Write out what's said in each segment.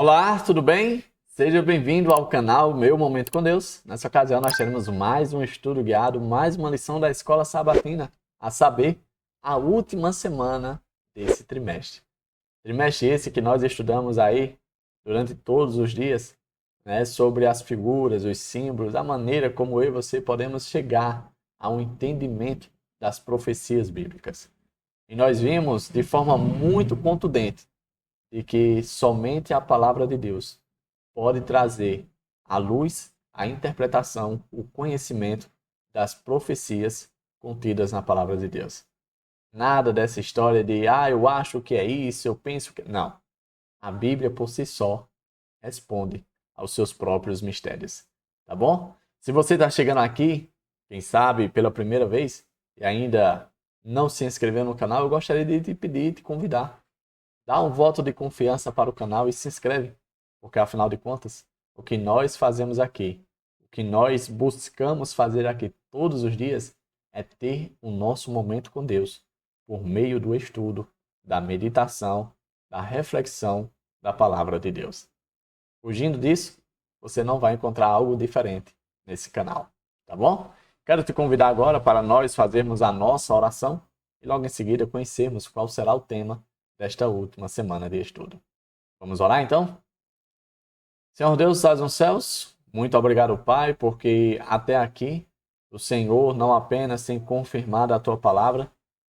Olá, tudo bem? Seja bem-vindo ao canal Meu Momento com Deus. Nessa ocasião nós teremos mais um estudo guiado, mais uma lição da Escola Sabatina, a saber, a última semana desse trimestre. Trimestre esse que nós estudamos aí durante todos os dias, né, sobre as figuras, os símbolos, a maneira como eu e você podemos chegar a um entendimento das profecias bíblicas. E nós vimos de forma muito contundente de que somente a palavra de Deus pode trazer à luz a interpretação, o conhecimento das profecias contidas na palavra de Deus. Nada dessa história de, eu acho que é isso, eu penso que. Não. A Bíblia por si só responde aos seus próprios mistérios. Tá bom? Se você está chegando aqui, quem sabe pela primeira vez, e ainda não se inscreveu no canal, eu gostaria de te pedir, te convidar. Dá um voto de confiança para o canal e se inscreve, porque afinal de contas, o que nós fazemos aqui, o que nós buscamos fazer aqui todos os dias é ter o nosso momento com Deus, por meio do estudo, da meditação, da reflexão da palavra de Deus. Fugindo disso, você não vai encontrar algo diferente nesse canal, tá bom? Quero te convidar agora para nós fazermos a nossa oração e logo em seguida conhecermos qual será o tema desta última semana de estudo. Vamos orar então? Senhor Deus, estás nos céus, muito obrigado, Pai, porque até aqui o Senhor não apenas tem confirmado a tua palavra,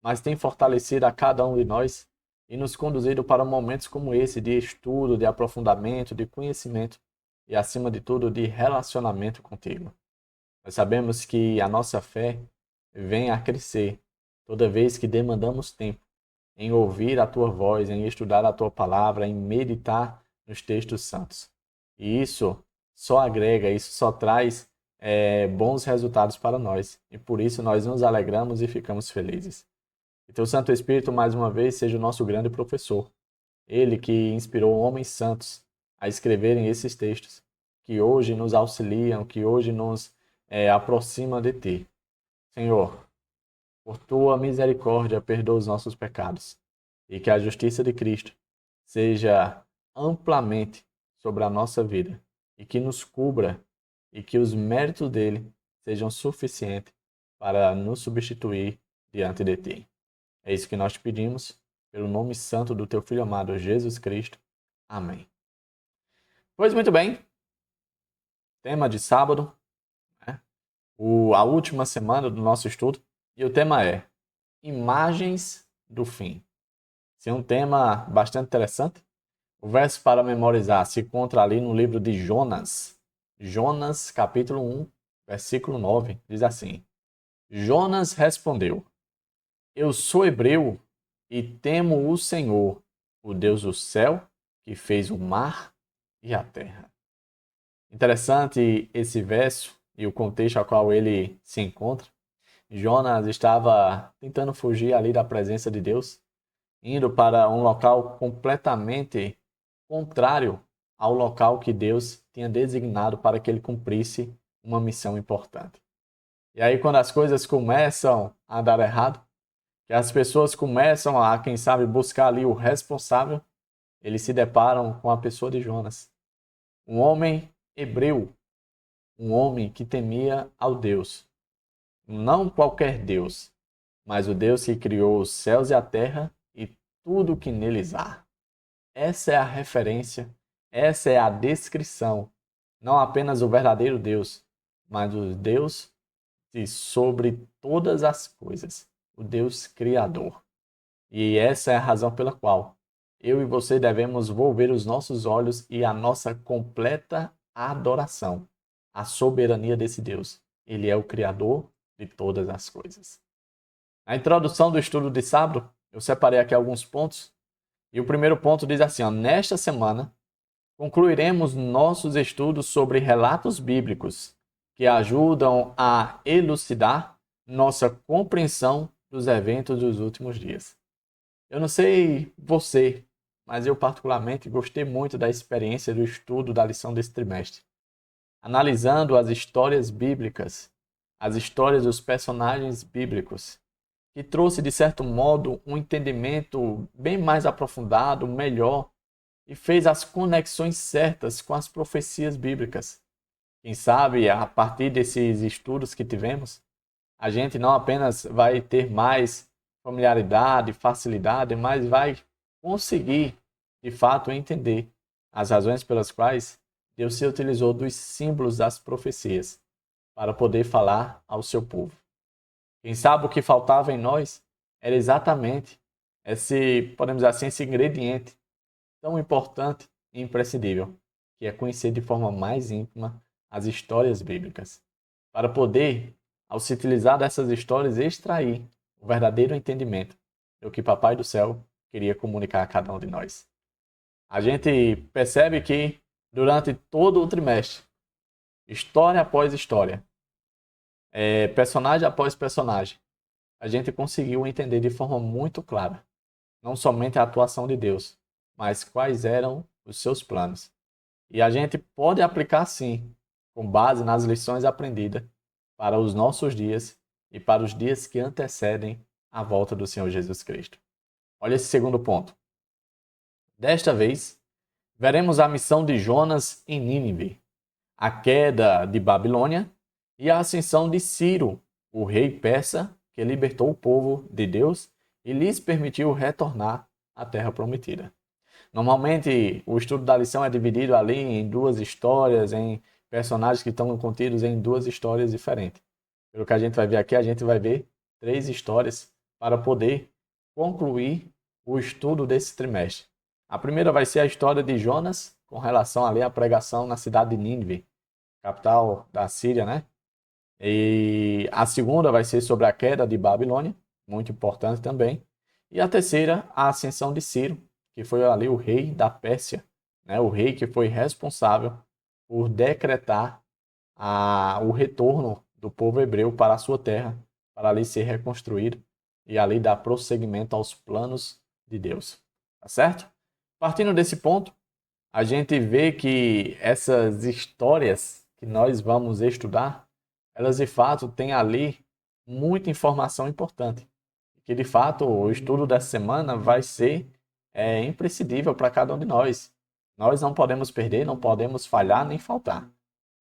mas tem fortalecido a cada um de nós e nos conduzido para momentos como esse de estudo, de aprofundamento, de conhecimento e, acima de tudo, de relacionamento contigo. Nós sabemos que a nossa fé vem a crescer toda vez que demandamos tempo em ouvir a tua voz, em estudar a tua palavra, em meditar nos textos santos. E isso só agrega, isso só traz bons resultados para nós. E por isso nós nos alegramos e ficamos felizes. Que teu Santo Espírito, mais uma vez, seja o nosso grande professor. Ele que inspirou homens santos a escreverem esses textos, que hoje nos auxiliam, que hoje nos aproximam de ti. Senhor, por tua misericórdia, perdoa os nossos pecados e que a justiça de Cristo seja amplamente sobre a nossa vida e que nos cubra e que os méritos dele sejam suficientes para nos substituir diante de ti. É isso que nós te pedimos, pelo nome santo do teu Filho amado, Jesus Cristo. Amém. Pois muito bem, tema de sábado, né? A última semana do nosso estudo, e o tema é Imagens do Fim. Esse é um tema bastante interessante. O verso para memorizar se encontra ali no livro de Jonas. Jonas, capítulo 1, versículo 9, diz assim: Jonas respondeu: Eu sou hebreu e temo o Senhor, o Deus do céu, que fez o mar e a terra. Interessante esse verso e o contexto ao qual ele se encontra. Jonas estava tentando fugir ali da presença de Deus, indo para um local completamente contrário ao local que Deus tinha designado para que ele cumprisse uma missão importante. E aí, quando as coisas começam a dar errado, que as pessoas começam a, quem sabe, buscar ali o responsável, eles se deparam com a pessoa de Jonas, um homem hebreu, um homem que temia ao Deus, não qualquer Deus, mas o Deus que criou os céus e a terra e tudo o que neles há. Essa é a referência, essa é a descrição, não apenas o verdadeiro Deus, mas o Deus de sobre todas as coisas, o Deus Criador. E essa é a razão pela qual eu e você devemos volver os nossos olhos e a nossa completa adoração à soberania desse Deus. Ele é o Criador de todas as coisas. Na introdução do estudo de sábado, eu separei aqui alguns pontos. E o primeiro ponto diz assim, nesta semana, concluiremos nossos estudos sobre relatos bíblicos que ajudam a elucidar nossa compreensão dos eventos dos últimos dias. Eu não sei você, mas eu particularmente gostei muito da experiência do estudo da lição desse trimestre. Analisando as histórias bíblicas, as histórias dos personagens bíblicos, que trouxe, de certo modo, um entendimento bem mais aprofundado, melhor e fez as conexões certas com as profecias bíblicas. Quem sabe, a partir desses estudos que tivemos, a gente não apenas vai ter mais familiaridade, facilidade, mas vai conseguir, de fato, entender as razões pelas quais Deus se utilizou dos símbolos das profecias para poder falar ao seu povo. Quem sabe o que faltava em nós era exatamente podemos dizer assim, esse ingrediente tão importante e imprescindível, que é conhecer de forma mais íntima as histórias bíblicas, para poder, ao se utilizar dessas histórias, extrair o verdadeiro entendimento do que Papai do Céu queria comunicar a cada um de nós. A gente percebe que, durante todo o trimestre, história após história, personagem após personagem, a gente conseguiu entender de forma muito clara, não somente a atuação de Deus, mas quais eram os seus planos. E a gente pode aplicar sim, com base nas lições aprendidas, para os nossos dias e para os dias que antecedem a volta do Senhor Jesus Cristo. Olha esse segundo ponto. Desta vez, veremos a missão de Jonas em Nínive, a queda de Babilônia e a ascensão de Ciro, o rei persa, que libertou o povo de Deus e lhes permitiu retornar à terra prometida. Normalmente, o estudo da lição é dividido ali em duas histórias, em personagens que estão contidos em duas histórias diferentes. Pelo que a gente vai ver aqui, a gente vai ver 3 histórias para poder concluir o estudo desse trimestre. A primeira vai ser a história de Jonas, com relação ali à pregação na cidade de Nínive, capital da Síria, né? E a segunda vai ser sobre a queda de Babilônia, muito importante também. E a terceira, a ascensão de Ciro, que foi ali o rei da Pérsia, né? O rei que foi responsável por decretar o retorno do povo hebreu para a sua terra, para ali ser reconstruído e ali dar prosseguimento aos planos de Deus. Tá certo? Partindo desse ponto, a gente vê que essas histórias que nós vamos estudar, elas de fato têm ali muita informação importante. Que de fato o estudo dessa semana vai ser imprescindível para cada um de nós. Nós não podemos perder, não podemos falhar nem faltar.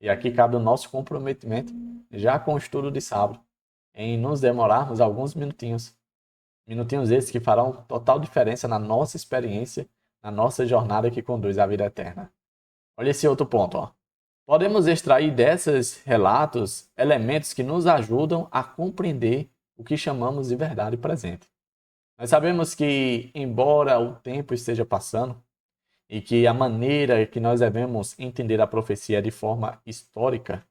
E aqui cabe o nosso comprometimento, já com o estudo de sábado, em nos demorarmos alguns minutinhos. Minutinhos esses que farão total diferença na nossa experiência, na nossa jornada que conduz à vida eterna. Olha esse outro ponto, ó. Podemos extrair desses relatos elementos que nos ajudam a compreender o que chamamos de verdade presente. Nós sabemos que, embora o tempo esteja passando e que a maneira que nós devemos entender a profecia é de forma histórica,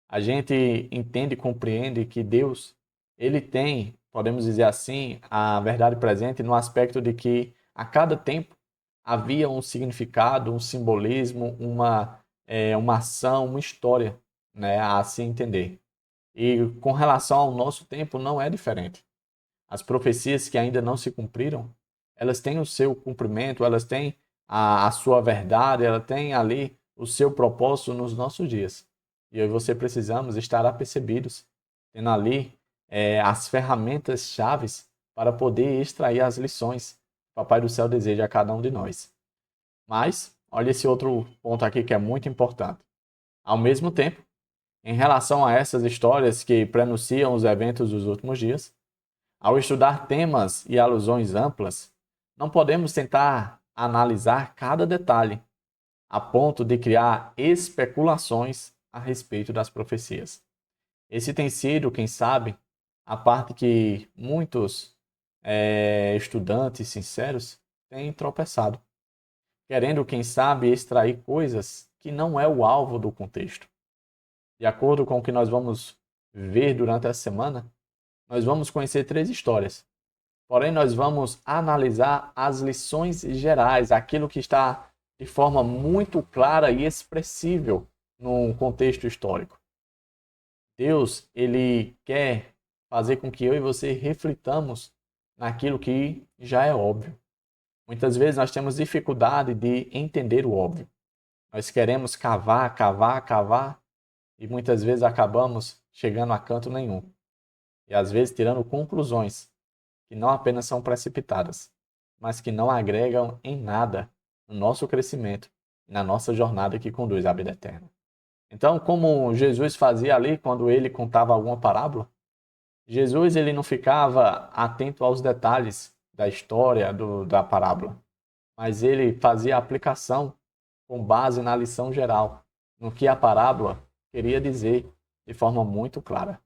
a gente entende e compreende que Deus, ele tem, podemos dizer assim, a verdade presente no aspecto de que a cada tempo havia um significado, um simbolismo, uma ação, uma história, né, a se entender. E com relação ao nosso tempo não é diferente. As profecias que ainda não se cumpriram, elas têm o seu cumprimento, elas têm a sua verdade, elas têm ali o seu propósito nos nossos dias. E eu e você precisamos estar apercebidos, tendo ali as ferramentas chaves para poder extrair as lições que o Papai do Céu deseja a cada um de nós. Mas, olha esse outro ponto aqui que é muito importante. Ao mesmo tempo, em relação a essas histórias que prenunciam os eventos dos últimos dias, ao estudar temas e alusões amplas, não podemos tentar analisar cada detalhe a ponto de criar especulações a respeito das profecias. Esse tem sido, quem sabe, a parte que muitos estudantes sinceros têm tropeçado, querendo, quem sabe, extrair coisas que não é o alvo do contexto. De acordo com o que nós vamos ver durante essa semana, nós vamos conhecer 3 histórias. Porém, nós vamos analisar as lições gerais, aquilo que está de forma muito clara e expressível no contexto histórico. Deus, ele quer fazer com que eu e você reflitamos naquilo que já é óbvio. Muitas vezes nós temos dificuldade de entender o óbvio. Nós queremos cavar, cavar, cavar e muitas vezes acabamos chegando a canto nenhum. E às vezes tirando conclusões que não apenas são precipitadas, mas que não agregam em nada no nosso crescimento, na nossa jornada que conduz à vida eterna. Então, como Jesus fazia ali quando ele contava alguma parábola, Jesus ele não ficava atento aos detalhes da história da parábola, mas ele fazia a aplicação com base na lição geral, no que a parábola queria dizer de forma muito clara.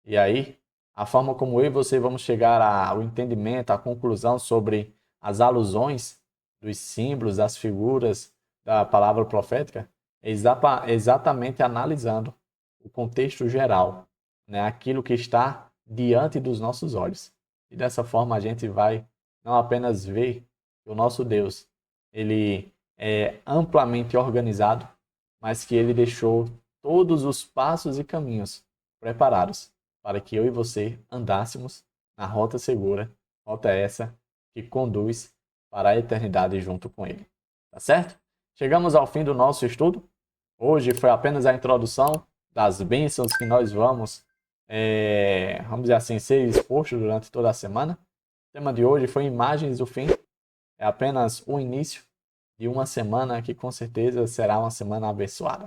E aí, a forma como eu e você vamos chegar ao entendimento, à conclusão sobre as alusões dos símbolos, das figuras da palavra profética, é exatamente analisando o contexto geral, né? Aquilo que está diante dos nossos olhos. E dessa forma a gente vai não apenas ver que o nosso Deus, ele é amplamente organizado, mas que ele deixou todos os passos e caminhos preparados para que eu e você andássemos na rota segura, rota essa que conduz para a eternidade junto com ele. Tá certo? Chegamos ao fim do nosso estudo. Hoje foi apenas a introdução das bênçãos que nós vamos dizer assim, ser expostos durante toda a semana. O tema de hoje foi Imagens do Fim. É apenas o início de uma semana que com certeza será uma semana abençoada.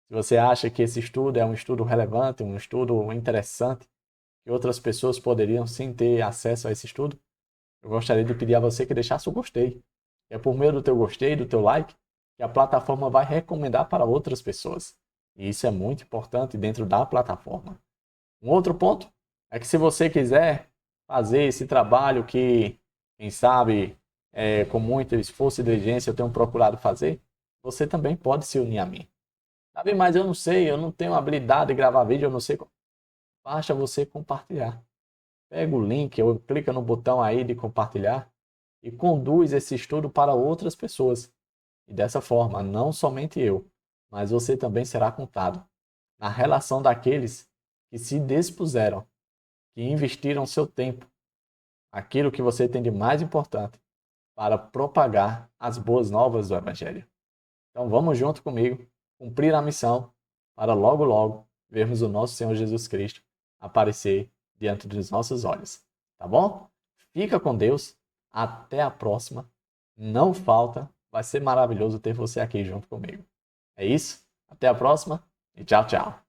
Se você acha que esse estudo é um estudo relevante, um estudo interessante, que outras pessoas poderiam sim ter acesso a esse estudo, eu gostaria de pedir a você que deixasse o gostei. É por meio do teu gostei, do teu like, que a plataforma vai recomendar para outras pessoas. E isso é muito importante dentro da plataforma. Um outro ponto é que se você quiser fazer esse trabalho que, quem sabe, com muito esforço e diligência eu tenho procurado fazer, você também pode se unir a mim. Sabe, mas eu não sei, eu não tenho habilidade de gravar vídeo, eu não sei. Basta você compartilhar. Pega o link, ou clica no botão aí de compartilhar e conduz esse estudo para outras pessoas. E dessa forma, não somente eu, mas você também será contado na relação daqueles que se dispuseram, que investiram seu tempo, aquilo que você tem de mais importante, para propagar as boas novas do Evangelho. Então vamos junto comigo, cumprir a missão, para logo logo vermos o nosso Senhor Jesus Cristo aparecer diante dos nossos olhos. Tá bom? Fica com Deus. Até a próxima. Não falta. Vai ser maravilhoso ter você aqui junto comigo. É isso. Até a próxima e tchau, tchau.